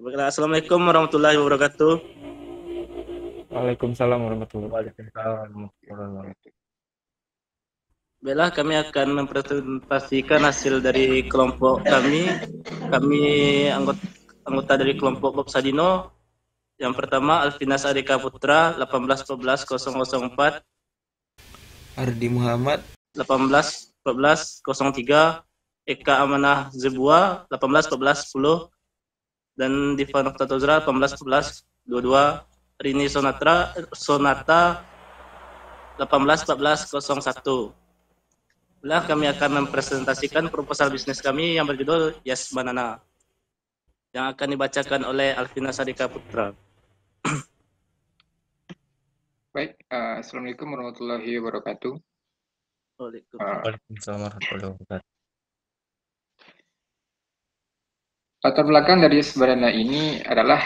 Baiklah, Assalamualaikum warahmatullahi wabarakatuh. Waalaikumsalam warahmatullahi Waalaikumsalam warahmatullahi wabarakatuh. Baiklah, kami akan mempresentasikan hasil dari kelompok kami. Kami anggota dari kelompok Bob Sadino. Yang pertama, Alfinas Adika Putra, 18-14-004. Ardi Muhammad 18-14-03. Eka Amanah Zebua, 18-14-10. Dan Diva Nokta Tozra, 18-14-22. Rini Sonata 18-14-01. Nah, kami akan mempresentasikan proposal bisnis kami yang berjudul Yes Banana, yang akan dibacakan oleh Alvina Sadika Putra. Baik, Assalamualaikum warahmatullahi wabarakatuh. Waalaikumsalam warahmatullahi wabarakatuh. Latar belakang dari Yes Banana ini adalah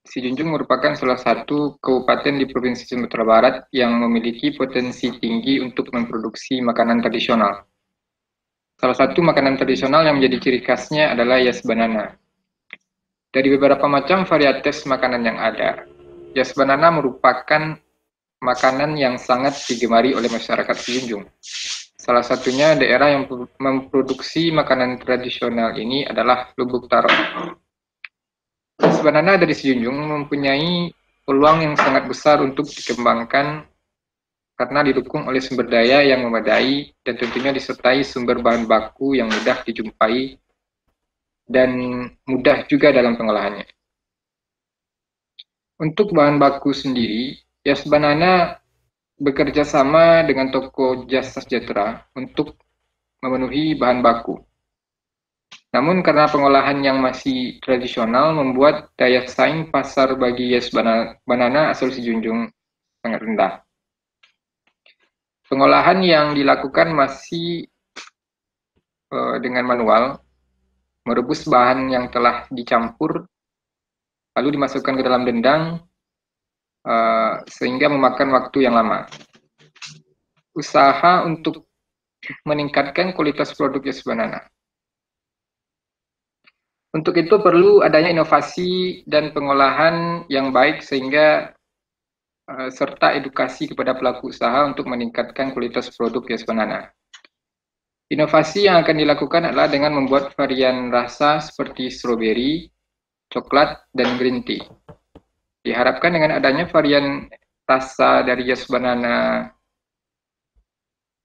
Sijunjung merupakan salah satu kabupaten di Provinsi Sumatera Barat yang memiliki potensi tinggi untuk memproduksi makanan tradisional. Salah satu makanan tradisional yang menjadi ciri khasnya adalah Yes Banana. Dari beberapa macam varietas makanan yang ada, Yes Banana merupakan makanan yang sangat digemari oleh masyarakat Sijunjung. Salah satunya daerah yang memproduksi makanan tradisional ini adalah Lubuk Taro. Es banana dari Sijunjung mempunyai peluang yang sangat besar untuk dikembangkan karena didukung oleh sumber daya yang memadai dan tentunya disertai sumber bahan baku yang mudah dijumpai dan mudah juga dalam pengolahannya. Untuk bahan baku sendiri, Yes Banana bekerja sama dengan toko jasa sejahtera untuk memenuhi bahan baku. Namun karena pengolahan yang masih tradisional membuat daya saing pasar bagi Yes Banana asal Sijunjung sangat rendah. Pengolahan yang dilakukan masih dengan manual, merebus bahan yang telah dicampur, lalu dimasukkan ke dalam dendang, sehingga memakan waktu yang lama. Usaha untuk meningkatkan kualitas produk Yes Banana. Untuk itu perlu adanya inovasi dan pengolahan yang baik sehingga serta edukasi kepada pelaku usaha untuk meningkatkan kualitas produk Yes Banana. Inovasi yang akan dilakukan adalah dengan membuat varian rasa seperti strawberry, coklat, dan green tea. Diharapkan dengan adanya varian rasa dari Yes Banana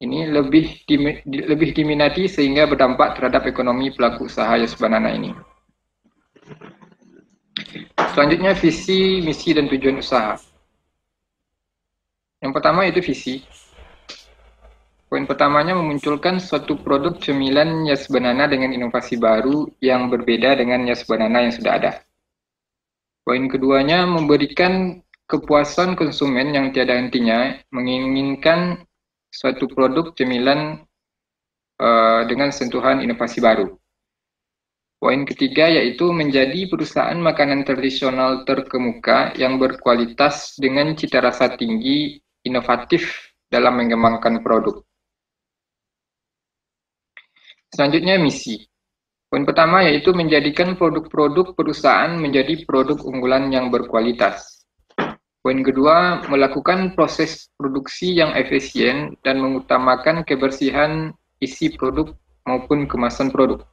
ini lebih diminati sehingga berdampak terhadap ekonomi pelaku usaha Yes Banana ini. Selanjutnya visi, misi, dan tujuan usaha. Yang pertama yaitu visi. Poin pertamanya memunculkan suatu produk cemilan Yes Banana dengan inovasi baru yang berbeda dengan Yes Banana yang sudah ada. Poin keduanya memberikan kepuasan konsumen yang tiada hentinya menginginkan suatu produk cemilan dengan sentuhan inovasi baru. Poin ketiga yaitu menjadi perusahaan makanan tradisional terkemuka yang berkualitas dengan cita rasa tinggi, inovatif dalam mengembangkan produk. Selanjutnya misi. Poin pertama yaitu menjadikan produk-produk perusahaan menjadi produk unggulan yang berkualitas. Poin kedua, melakukan proses produksi yang efisien dan mengutamakan kebersihan isi produk maupun kemasan produk.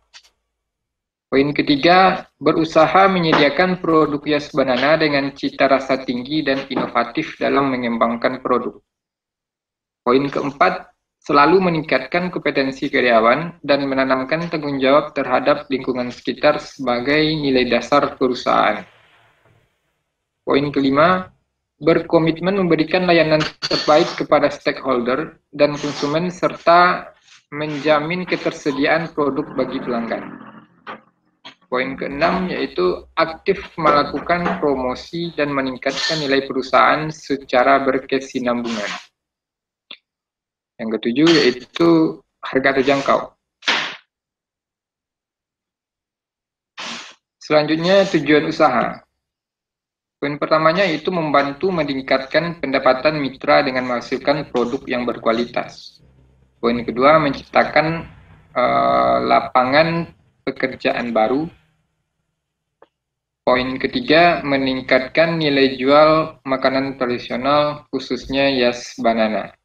Poin ketiga, berusaha menyediakan produk Yes Banana dengan cita rasa tinggi dan inovatif dalam mengembangkan produk. Poin keempat, selalu meningkatkan kompetensi karyawan dan menanamkan tanggung jawab terhadap lingkungan sekitar sebagai nilai dasar perusahaan. Poin kelima, berkomitmen memberikan layanan terbaik kepada stakeholder dan konsumen serta menjamin ketersediaan produk bagi pelanggan. Poin keenam yaitu aktif melakukan promosi dan meningkatkan nilai perusahaan secara berkesinambungan. Yang ketujuh yaitu harga terjangkau. Selanjutnya tujuan usaha. Poin pertamanya yaitu membantu meningkatkan pendapatan mitra dengan menghasilkan produk yang berkualitas. Poin kedua menciptakan lapangan pekerjaan baru. Poin ketiga, meningkatkan nilai jual makanan tradisional khususnya Yas Banana.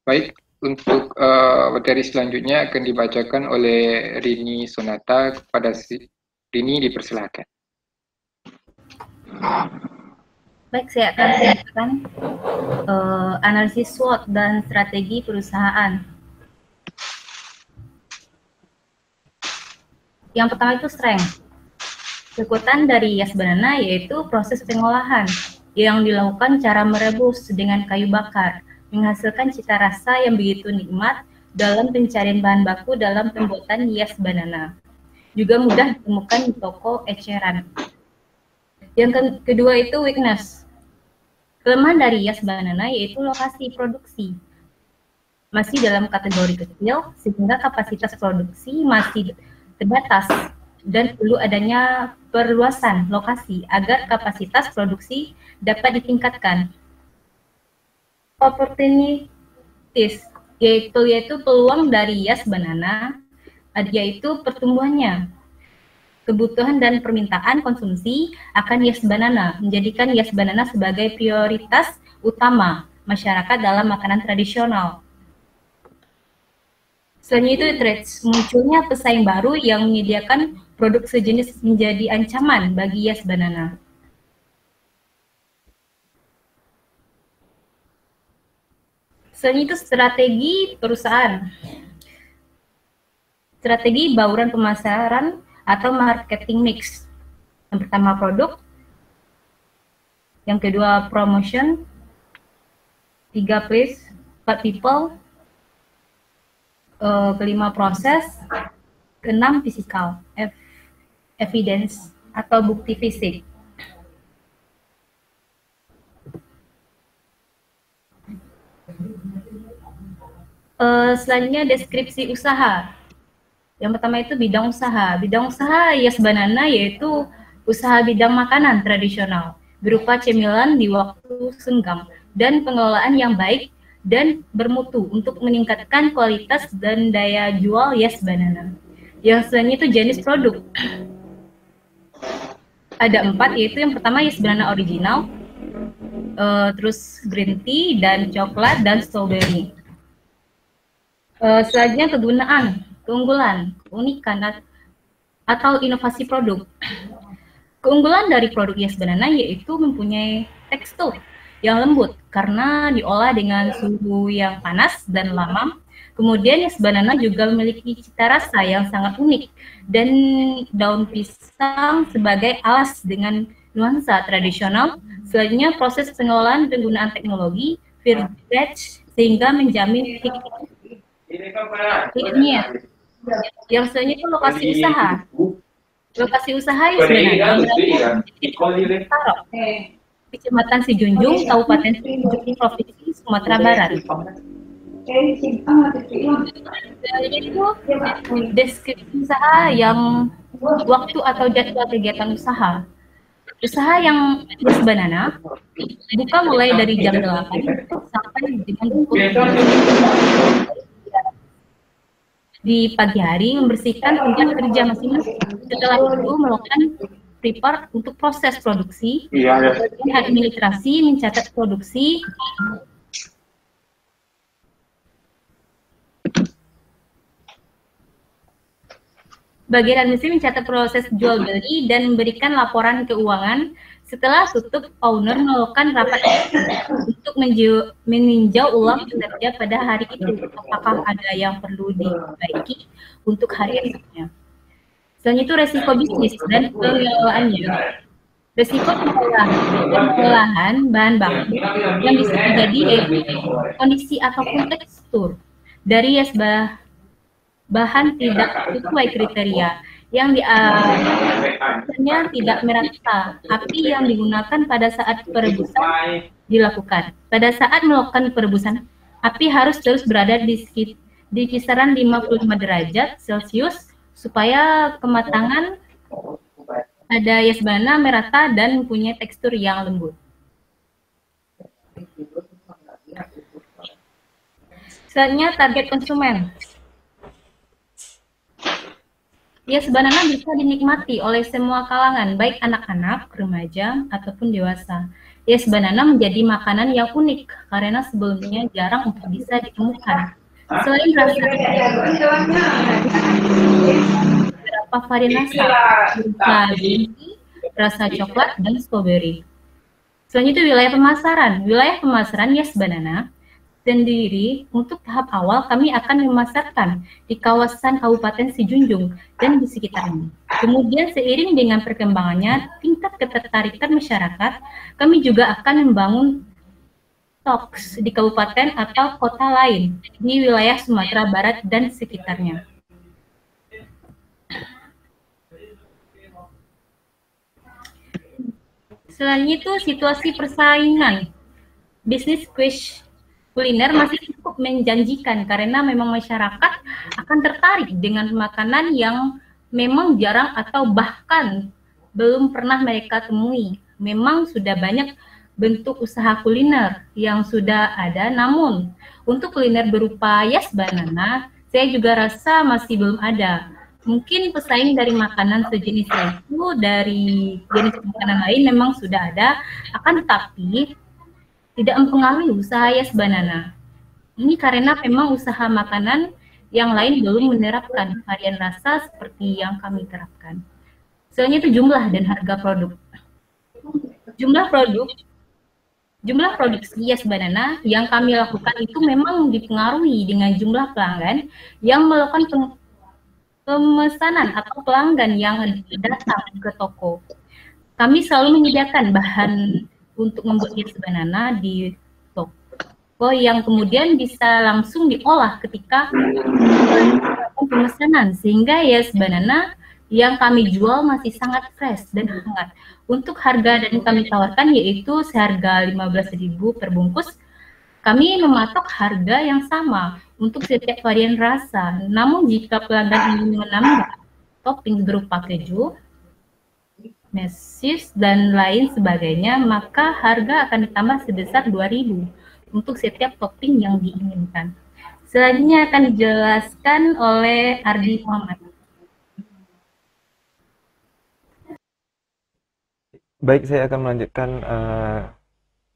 Baik, untuk materi selanjutnya akan dibacakan oleh Rini Sonata. Kepada Rini dipersilakan. Baik, saya akan menjelaskan analisis SWOT dan strategi perusahaan. Yang pertama itu strength. Kekuatan dari Yas Banana yaitu proses pengolahan yang dilakukan cara merebus dengan kayu bakar, menghasilkan cita rasa yang begitu nikmat dalam pencarian bahan baku dalam pembuatan Yas Banana. Juga mudah ditemukan di toko eceran. Yang kedua itu weakness. Kelemahan dari Yas Banana yaitu lokasi produksi. Masih dalam kategori kecil, sehingga kapasitas produksi masih terbatas dan perlu adanya perluasan lokasi agar kapasitas produksi dapat ditingkatkan. Opportunities yaitu peluang dari Yas Banana, yaitu pertumbuhannya. Kebutuhan dan permintaan konsumsi akan Yas Banana menjadikan Yas Banana sebagai prioritas utama masyarakat dalam makanan tradisional. Selain itu, threats, munculnya pesaing baru yang menyediakan produk sejenis menjadi ancaman bagi Yas Banana. Selain itu, strategi perusahaan. Strategi bauran pemasaran atau marketing mix. Yang pertama produk, yang kedua promotion, 3 place, 4 people, kelima proses, keenam physical, evidence atau bukti fisik. Selanjutnya deskripsi usaha. Yang pertama itu bidang usaha. Bidang usaha Yas Banana yaitu usaha bidang makanan tradisional berupa cemilan di waktu senggang dan pengelolaan yang baik dan bermutu untuk meningkatkan kualitas dan daya jual Yas Banana. Yang selanjutnya itu jenis produk. Ada 4, yaitu yang pertama Yas Banana original, terus green tea dan coklat dan strawberry. Selanjutnya kegunaan, keunggulan, keunikan atau inovasi produk. Keunggulan dari produk Yas Banana yaitu mempunyai tekstur yang lembut karena diolah dengan suhu yang panas dan lama. Kemudian Yas Banana juga memiliki cita rasa yang sangat unik dan daun pisang sebagai alas dengan nuansa tradisional. Selanjutnya proses pengolahan penggunaan teknologi Firbatch sehingga menjamin hikmah. Yang selanjutnya itu lokasi usaha. Lokasi usaha Yas Banana Kecamatan Sijunjung, Kabupaten Sijunjung, Provinsi Sumatera Barat. Itu deskripsi usaha yang waktu atau jadwal kegiatan usaha. Usaha yang Yas Banana buka mulai dari jam 8 sampai dengan 20 di pagi hari membersihkan tempat kerja masing-masing. Setelah itu melakukan prepare untuk proses produksi, administrasi, mencatat produksi, bagian administrasi mencatat proses jual beli dan memberikan laporan keuangan. Setelah tutup, owner melakukan rapat untuk meninjau ulang kinerja pada hari itu, apakah ada yang perlu diperbaiki untuk hari esoknya. Selanjutnya itu resiko bisnis dan pengelolaannya. Resiko pengolahan bahan baku yang bisa terjadi yaitu kondisi ataupun tekstur dari bahan tidak sesuai kriteria yang diaturnya tidak merata. Api yang digunakan pada saat perebusan dilakukan. Pada saat melakukan perebusan, api harus terus berada di kisaran 55 derajat Celcius supaya kematangan pada Yas Banana merata dan mempunyai tekstur yang lembut. Selanjutnya target konsumen. Yes banana bisa dinikmati oleh semua kalangan, baik anak-anak, remaja, ataupun dewasa. Yes banana menjadi makanan yang unik karena sebelumnya jarang untuk bisa ditemukan. Selain rasa beberapa varian rasa, berupa biji, rasa coklat, dan strawberry. Selanjutnya wilayah pemasaran. Wilayah pemasaran Yes Banana sendiri untuk tahap awal kami akan memasarkan di kawasan Kabupaten Sijunjung dan di sekitarnya. Kemudian seiring dengan perkembangannya tingkat ketertarikan masyarakat, kami juga akan membangun talks di kabupaten atau kota lain di wilayah Sumatera Barat dan sekitarnya. Selanjutnya itu situasi persaingan. Bisnis kuliner masih cukup menjanjikan karena memang masyarakat akan tertarik dengan makanan yang memang jarang atau bahkan belum pernah mereka temui. Memang sudah banyak bentuk usaha kuliner yang sudah ada, namun untuk kuliner berupa Yes Banana, saya juga rasa masih belum ada. Mungkin pesaing dari makanan sejenis itu dari jenis makanan lain memang sudah ada, akan tetapi tidak mempengaruhi usaha Yes Banana. Ini karena memang usaha makanan yang lain belum menerapkan varian rasa seperti yang kami terapkan. Selanjutnya itu jumlah dan harga produk. Jumlah produksi Yes Banana yang kami lakukan itu memang dipengaruhi dengan jumlah pelanggan yang melakukan pemesanan atau pelanggan yang datang ke toko. Kami selalu menyediakan bahan untuk membuat Yes Banana di toko yang kemudian bisa langsung diolah ketika pemesanan, sehingga Yes Banana yang kami jual masih sangat fresh dan hangat. Untuk harga dan kami tawarkan yaitu seharga 15.000 per bungkus. Kami mematok harga yang sama untuk setiap varian rasa. Namun jika pelanggan ingin menambah topping berupa keju, mesis, dan lain sebagainya, maka harga akan ditambah sebesar 2.000 untuk setiap topping yang diinginkan. Selanjutnya akan dijelaskan oleh Ardi Muhammad. Baik, saya akan melanjutkan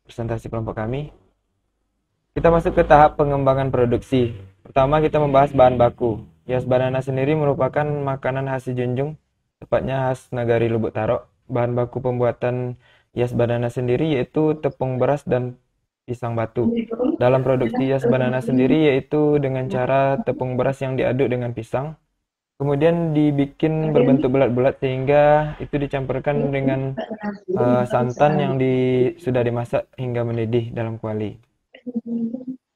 presentasi kelompok kami. Kita masuk ke tahap pengembangan produksi. Pertama, kita membahas bahan baku. Yes Banana sendiri merupakan makanan khas Sijunjung, tepatnya khas Nagari Lubuk Tarok. Bahan baku pembuatan Yes Banana sendiri yaitu tepung beras dan pisang batu. Dalam produksi Yes Banana sendiri yaitu dengan cara tepung beras yang diaduk dengan pisang, kemudian dibikin berbentuk bulat-bulat sehingga itu dicampurkan dengan santan yang sudah dimasak hingga mendidih dalam kuali.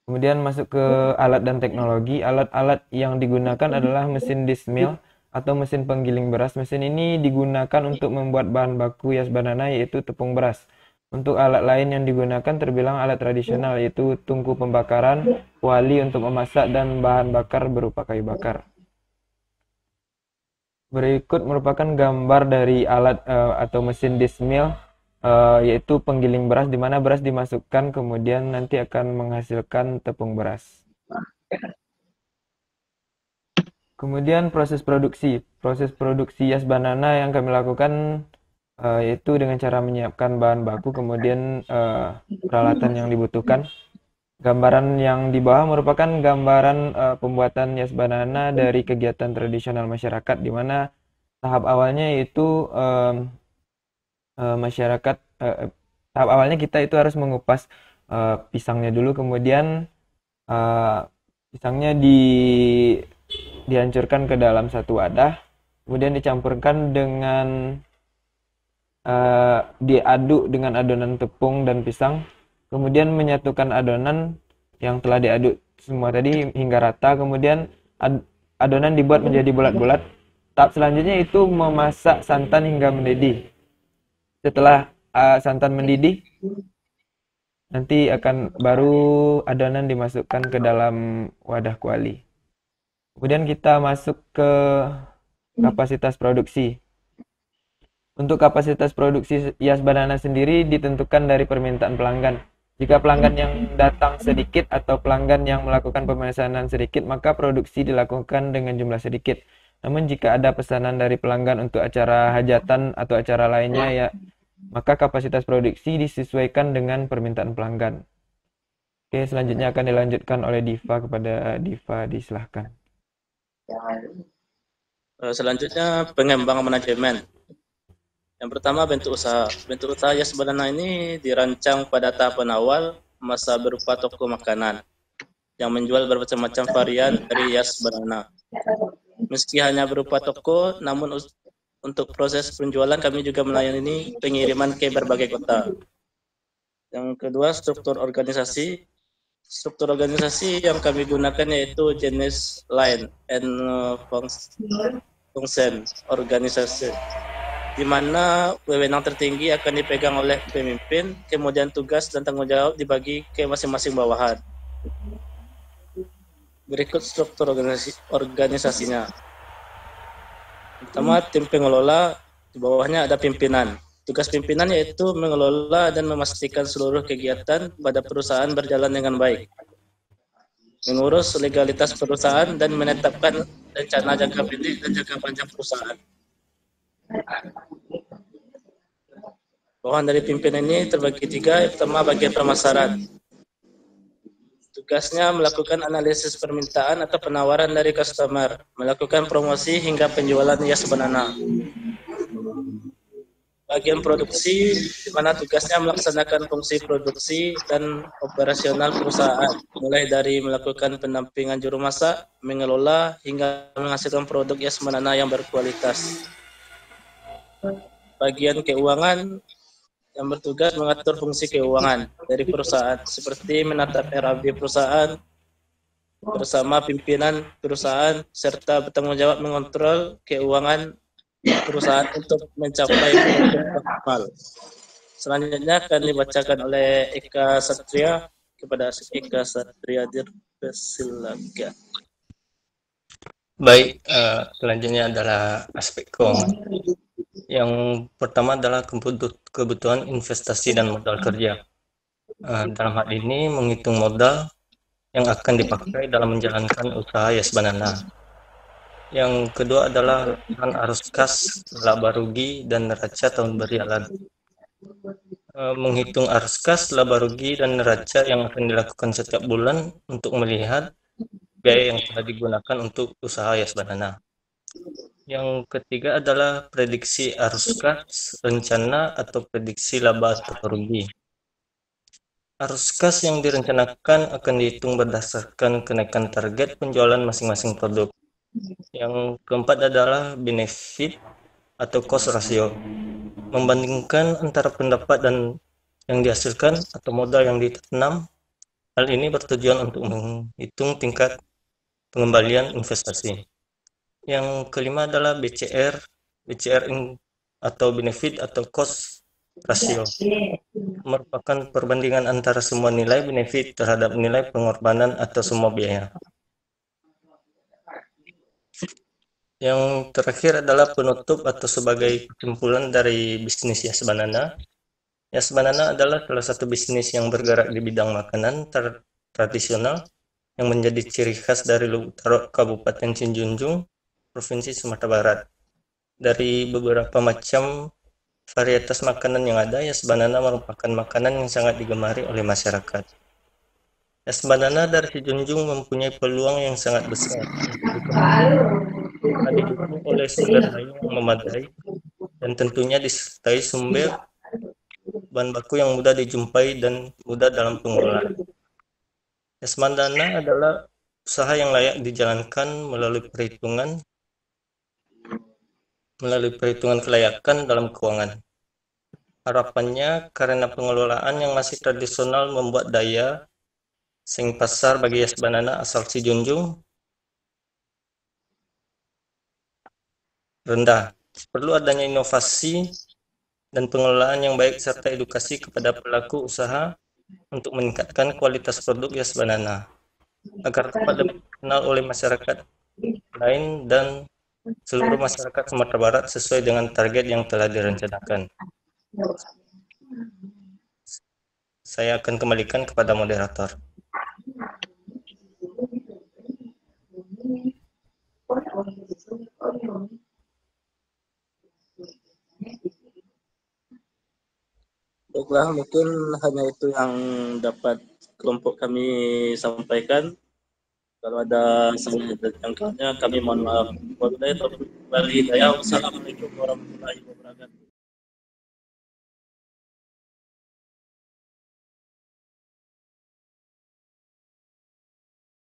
Kemudian masuk ke alat dan teknologi. Alat-alat yang digunakan adalah mesin dismill atau mesin penggiling beras. Mesin ini digunakan untuk membuat bahan baku Yes Banana yaitu tepung beras. Untuk alat lain yang digunakan terbilang alat tradisional yaitu tungku pembakaran, kuali untuk memasak, dan bahan bakar berupa kayu bakar. Berikut merupakan gambar dari alat atau mesin dismill, yaitu penggiling beras, di mana beras dimasukkan kemudian nanti akan menghasilkan tepung beras. Kemudian proses produksi Yes Banana yang kami lakukan yaitu dengan cara menyiapkan bahan baku, kemudian peralatan yang dibutuhkan. Gambaran yang di bawah merupakan gambaran pembuatan Yes Banana dari kegiatan tradisional masyarakat, di mana tahap awalnya yaitu tahap awalnya kita itu harus mengupas pisangnya dulu, kemudian pisangnya dihancurkan ke dalam satu wadah, kemudian dicampurkan dengan diaduk dengan adonan tepung dan pisang, kemudian menyatukan adonan yang telah diaduk semua tadi hingga rata, kemudian adonan dibuat menjadi bulat-bulat. Tahap selanjutnya itu memasak santan hingga mendidih. Setelah santan mendidih, nanti akan baru adonan dimasukkan ke dalam wadah kuali. Kemudian kita masuk ke kapasitas produksi. Untuk kapasitas produksi Yes Banana sendiri ditentukan dari permintaan pelanggan. Jika pelanggan yang datang sedikit atau pelanggan yang melakukan pemesanan sedikit, maka produksi dilakukan dengan jumlah sedikit. Namun jika ada pesanan dari pelanggan untuk acara hajatan atau acara lainnya ya, maka kapasitas produksi disesuaikan dengan permintaan pelanggan. Oke, selanjutnya akan dilanjutkan oleh Diva. Kepada Diva disilahkan. Selanjutnya pengembangan manajemen. Yang pertama bentuk usaha. Bentuk usaha Yas Banana ini dirancang pada tahapan awal masa berupa toko makanan yang menjual bermacam-macam varian dari Yas Banana. Meski hanya berupa toko, namun untuk proses penjualan kami juga melayani pengiriman ke berbagai kota. Yang kedua, struktur organisasi. Struktur organisasi yang kami gunakan yaitu jenis line and function organisasi, di mana wewenang tertinggi akan dipegang oleh pemimpin, kemudian tugas dan tanggung jawab dibagi ke masing-masing bawahan. Berikut struktur organisasinya. Pertama, tim pengelola, di bawahnya ada pimpinan. Tugas pimpinan yaitu mengelola dan memastikan seluruh kegiatan pada perusahaan berjalan dengan baik, mengurus legalitas perusahaan dan menetapkan rencana jangka pendek dan jangka panjang perusahaan. Bawahan dari pimpinan ini terbagi tiga. Yang pertama, bagian pemasaran. Tugasnya melakukan analisis permintaan atau penawaran dari customer, melakukan promosi hingga penjualan Yas Banana. Bagian produksi, di mana tugasnya melaksanakan fungsi produksi dan operasional perusahaan, mulai dari melakukan pendampingan juru masak, mengelola, hingga menghasilkan produk Yas Banana yang berkualitas. Bagian keuangan, yang bertugas mengatur fungsi keuangan dari perusahaan, seperti menatap RAB perusahaan bersama pimpinan perusahaan, serta bertanggung jawab mengontrol keuangan perusahaan untuk mencapai tujuan optimal. Selanjutnya akan dibacakan oleh Eka Satria. Kepada Eka Satria, silakan. Baik, selanjutnya adalah aspek keuangan. Yang pertama adalah kebutuhan investasi dan modal kerja. Dalam hal ini menghitung modal yang akan dipakai dalam menjalankan usaha Yas Banana. Yang kedua adalah arus kas, laba rugi, dan neraca tahun berjalan. Menghitung arus kas, laba rugi, dan neraca yang akan dilakukan setiap bulan untuk melihat biaya yang telah digunakan untuk usaha Yas Banana. Yang ketiga adalah prediksi arus kas, rencana atau prediksi laba atau rugi. Arus kas yang direncanakan akan dihitung berdasarkan kenaikan target penjualan masing-masing produk. Yang keempat adalah benefit atau cost ratio, membandingkan antara pendapat dan yang dihasilkan atau modal yang ditanam. Hal ini bertujuan untuk menghitung tingkat pengembalian investasi. Yang kelima adalah BCR atau benefit atau cost ratio, merupakan perbandingan antara semua nilai benefit terhadap nilai pengorbanan atau semua biaya. Yang terakhir adalah penutup atau sebagai kesimpulan dari bisnis Yas Banana. Yas Banana adalah salah satu bisnis yang bergerak di bidang makanan tradisional yang menjadi ciri khas dari Lubuk Kabupaten Cianjung, Provinsi Sumatera Barat. Dari beberapa macam varietas makanan yang ada, Yas Banana merupakan makanan yang sangat digemari oleh masyarakat. Yas Banana dari Cianjung mempunyai peluang yang sangat besar karena didukung oleh sumber daya yang memadai dan tentunya disertai sumber bahan baku yang mudah dijumpai dan mudah dalam pengelolaan. Yas Banana adalah usaha yang layak dijalankan melalui perhitungan kelayakan dalam keuangan. Harapannya karena pengelolaan yang masih tradisional membuat daya saing pasar bagi Yas Banana asal Cianjung rendah. Perlu adanya inovasi dan pengelolaan yang baik serta edukasi kepada pelaku usaha untuk meningkatkan kualitas produk Yas Banana agar dapat dikenal oleh masyarakat lain dan seluruh masyarakat Sumatera Barat sesuai dengan target yang telah direncanakan. Saya akan kembalikan kepada moderator. Cukuplah, mungkin hanya itu yang dapat kelompok kami sampaikan. Kalau ada salah jangkauannya, kami mohon maaf. Wabillahi taufiq wal hidayah. Wassalamualaikum warahmatullahi wabarakatuh.